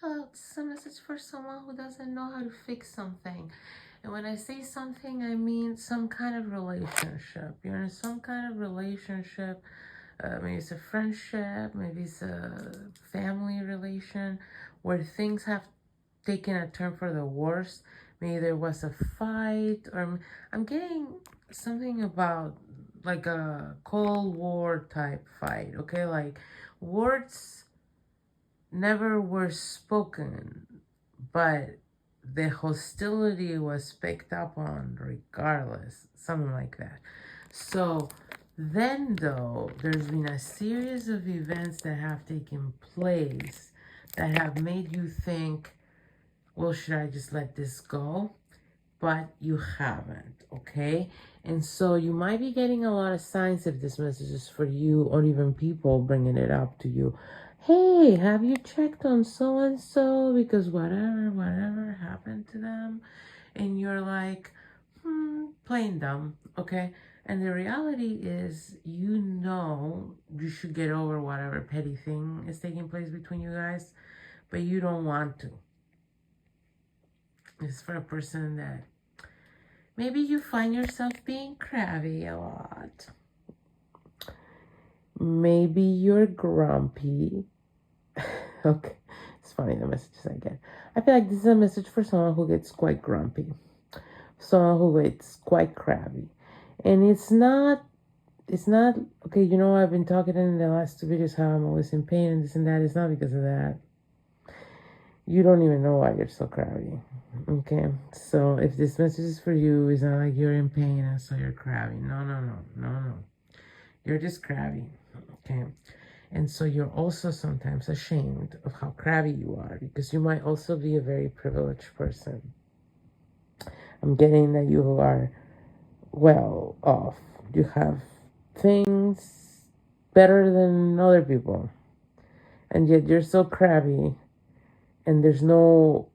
It's a message for someone who doesn't know how to fix something. And when I say something, I mean some kind of relationship. You're in some kind of relationship. Maybe it's a friendship, maybe it's a family relation where things have taken a turn for the worse. Maybe there was a fight, or I'm getting something about like a Cold War type fight, okay? Like words never were spoken, but the hostility was picked up on regardless, something like that. So then, though, there's been a series of events that have taken place that have made you think, well, should I just let this go? But you haven't, okay? And so you might be getting a lot of signs if this message is for you, or even people bringing it up to you. Hey, have you checked on so-and-so? Because whatever happened to them. And you're like, plain dumb, okay? And the reality is, you know you should get over whatever petty thing is taking place between you guys, but you don't want to. It's for a person that maybe you find yourself being crabby a lot. Maybe you're grumpy. Okay, it's funny the messages I get. I feel like this is a message for someone who gets quite grumpy. Someone who gets quite crabby. And it's not, okay, you know, I've been talking in the last two videos how I'm always in pain and this and that. It's not because of that. You don't even know why you're so crabby. Okay, so if this message is for you, it's not like you're in pain and so you're crabby. No. You're just crabby, okay? And so you're also sometimes ashamed of how crabby you are, because you might also be a very privileged person. I'm getting that you are well off. You have things better than other people. And yet you're so crabby, and there's no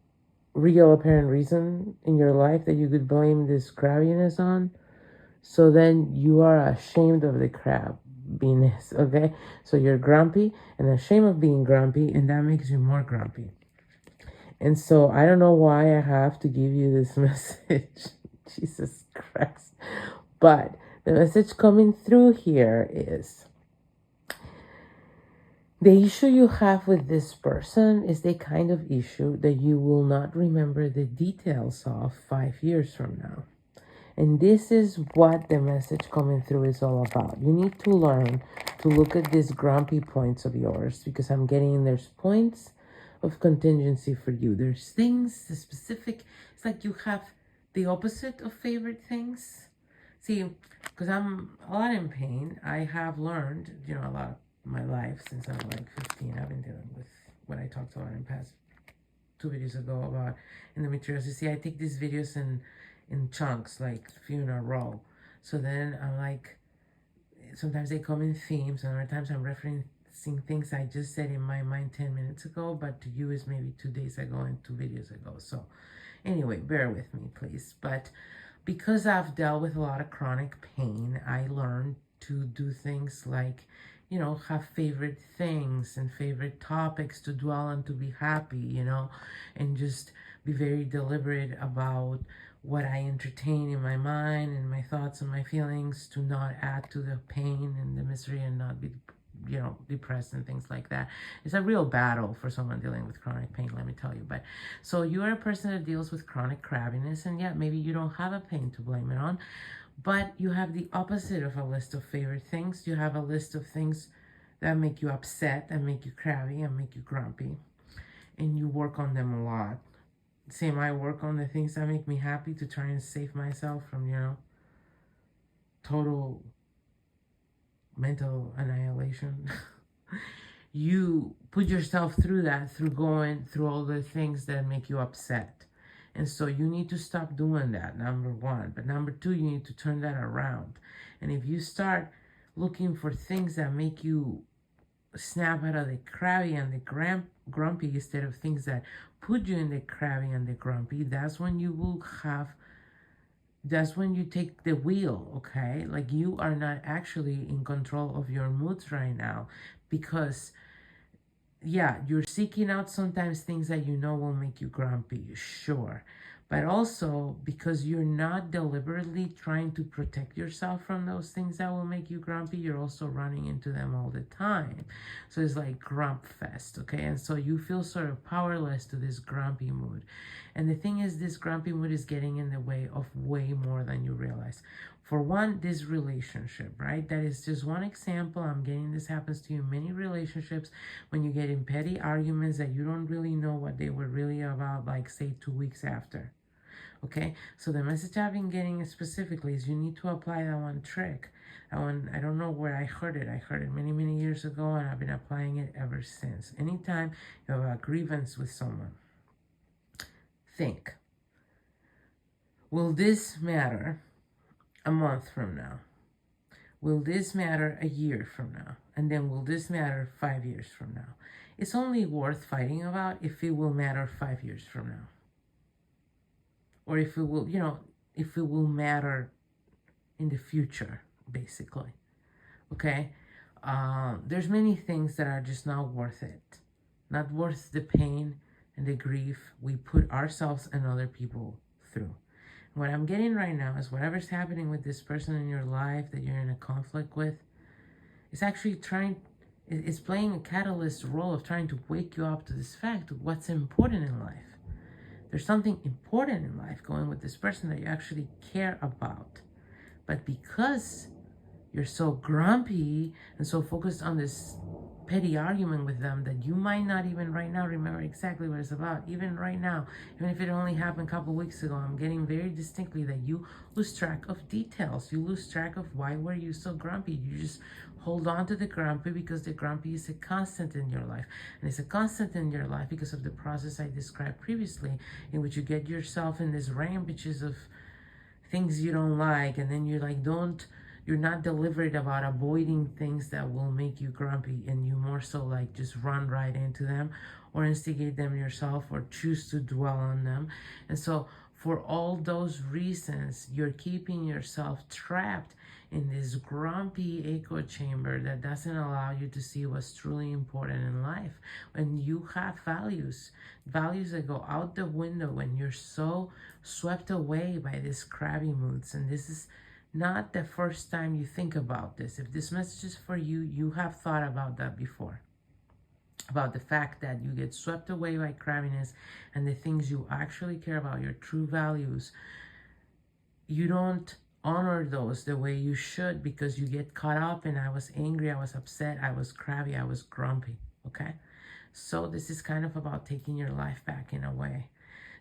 real apparent reason in your life that you could blame this crabbiness on. So then you are ashamed of the crabbiness, okay? So you're grumpy and ashamed of being grumpy, and that makes you more grumpy. And so I don't know why I have to give you this message. Jesus Christ. But the message coming through here is, the issue you have with this person is the kind of issue that you will not remember the details of 5 years from now. And this is what the message coming through is all about. You need to learn to look at these grumpy points of yours, because I'm getting there's points of contingency for you. There's things, the specific, it's like you have the opposite of favorite things. See, because I'm a lot in pain, I have learned, you know, a lot of my life since I'm like 15. I've been dealing with what I talked about in past 2 videos ago about endometriosis. You see, I take these videos in chunks, like a few in a row. So then I'm like, sometimes they come in themes, and other times I'm referencing things I just said in my mind 10 minutes ago, but to you is maybe 2 days ago and 2 videos ago. So anyway, bear with me, please. But because I've dealt with a lot of chronic pain, I learned to do things like, you know, have favorite things and favorite topics to dwell on, to be happy, you know, and just be very deliberate about what I entertain in my mind and my thoughts and my feelings, to not add to the pain and the misery and not be, you know, depressed and things like that. It's a real battle for someone dealing with chronic pain, let me tell you. But so you are a person that deals with chronic crabbiness, and yeah, maybe you don't have a pain to blame it on, but you have the opposite of a list of favorite things. You have a list of things that make you upset, that make you crabby, and make you grumpy, and you work on them a lot. Same, I work on the things that make me happy to try and save myself from, you know, total mental annihilation. You put yourself through that, through going through all the things that make you upset. And so you need to stop doing that, number one. But number two, you need to turn that around. And if you start looking for things that make you snap out of the crabby and the grumpy instead of things that put you in the crabby and the grumpy, that's when you will have, that's when you take the wheel, okay? Like, you are not actually in control of your moods right now, because yeah, you're seeking out sometimes things that you know will make you grumpy, sure. But also because you're not deliberately trying to protect yourself from those things that will make you grumpy, you're also running into them all the time. So it's like grump fest, okay? And so you feel sort of powerless to this grumpy mood. And the thing is, this grumpy mood is getting in the way of way more than you realize. For one, this relationship, right? That is just one example. I'm getting this happens to you in many relationships when you get in petty arguments that you don't really know what they were really about, like say 2 weeks after. Okay, so the message I've been getting specifically is you need to apply that one trick. That one, I don't know where I heard it. I heard it many, many years ago, and I've been applying it ever since. Anytime you have a grievance with someone, think, will this matter a month from now? Will this matter a year from now? And then will this matter 5 years from now? It's only worth fighting about if it will matter 5 years from now. Or if it will, if it will matter in the future, basically. Okay? There's many things that are just not worth it. Not worth the pain and the grief we put ourselves and other people through. What I'm getting right now is whatever's happening with this person in your life that you're in a conflict with, it's actually it's playing a catalyst role of trying to wake you up to this fact of what's important in life. There's something important in life going with this person that you actually care about. But because you're so grumpy and so focused on this petty argument with them that you might not even right now remember exactly what it's about. Even right now, even if it only happened a couple weeks ago, I'm getting very distinctly that you lose track of details. You lose track of why were you so grumpy. You just hold on to the grumpy because the grumpy is a constant in your life. And it's a constant in your life because of the process I described previously, in which you get yourself in these rampages of things you don't like, and then you're not deliberate about avoiding things that will make you grumpy, and you more so like just run right into them or instigate them yourself or choose to dwell on them. And so for all those reasons, you're keeping yourself trapped in this grumpy echo chamber that doesn't allow you to see what's truly important in life. When you have values that go out the window when you're so swept away by these crabby moods. And this is not the first time you think about this. If this message is for you, you have thought about that before. About the fact that you get swept away by crabbiness and the things you actually care about, your true values. You don't honor those the way you should because you get caught up in I was angry, I was upset, I was crabby, I was grumpy. Okay? So this is kind of about taking your life back in a way.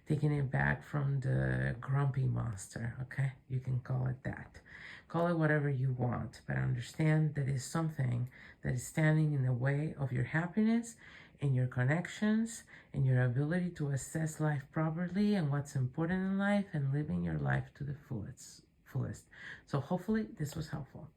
Taking it back from the grumpy monster, okay? You can call it that. Call it whatever you want, but understand that it's something that is standing in the way of your happiness and your connections and your ability to assess life properly and what's important in life and living your life to the fullest. So hopefully this was helpful.